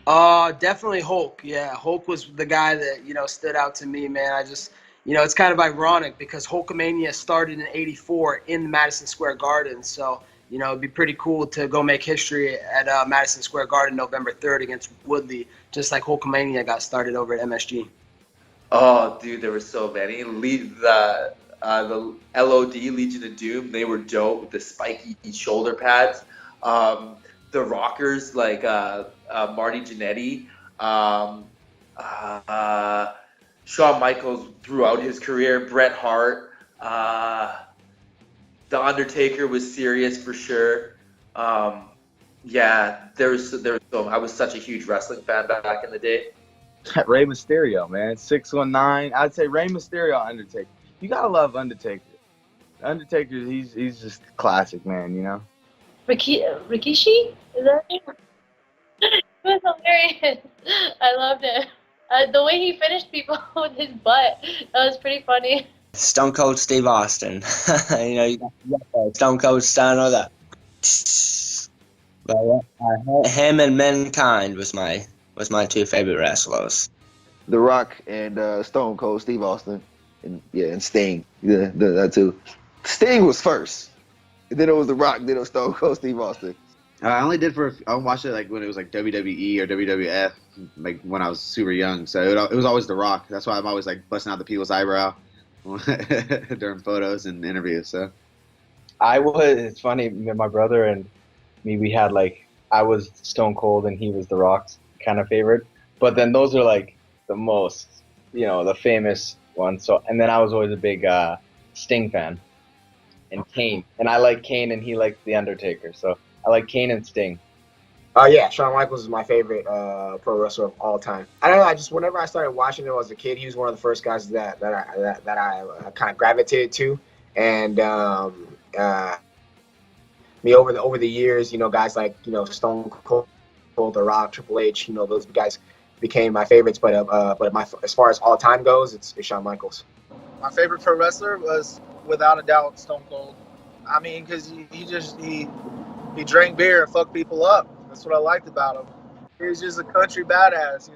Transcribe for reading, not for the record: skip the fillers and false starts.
Definitely Hulk. Yeah, Hulk was the guy that stood out to me, man. I just, it's kind of ironic because Hulkamania started in '84 in Madison Square Garden, so it'd be pretty cool to go make history at Madison Square Garden November 3rd against Woodley, just like Hulkamania got started over at MSG. Oh, dude, there were so many. The LOD Legion of Doom, they were dope with the spiky shoulder pads. Um, the Rockers like Marty Jannetty, um, uh, Shawn Michaels throughout his career, Bret Hart, the Undertaker was serious for sure. Um, yeah, there was so I was such a huge wrestling fan back in the day. Rey Mysterio, man, 619. I'd say Rey Mysterio, Undertaker. You gotta love Undertaker. Undertaker, he's just classic, man. You know. Rikishi? Is that his name? It was hilarious. I loved it. The way he finished people with his butt, that was pretty funny. Stone Cold Steve Austin. You got Stone Cold Stunner that. But him and Mankind was my two favorite wrestlers. The Rock and Stone Cold Steve Austin, and Sting. Yeah, that too. Sting was first. And then it was The Rock. Then it was Stone Cold Steve Austin. I watched it like when it was like WWE or WWF, like when I was super young. So it was always The Rock. That's why I'm always like busting out the people's eyebrow during photos and interviews. So It's funny, my brother and me, we had like, I was Stone Cold and he was The Rock's kind of favorite. But then those are like the most, the famous ones. So, and then I was always a big Sting fan and Kane. And I like Kane and he liked The Undertaker. So I like Kane and Sting. Yeah, Shawn Michaels is my favorite pro wrestler of all time. I don't know. I just whenever I started watching him as a kid, he was one of the first guys that I kind of gravitated to, and me over the years, guys like Stone Cold, The Rock, Triple H, those guys became my favorites. But as far as all time goes, it's Shawn Michaels. My favorite pro wrestler was without a doubt Stone Cold. I mean, because he drank beer and fucked people up. That's what I liked about him. He was just a country badass,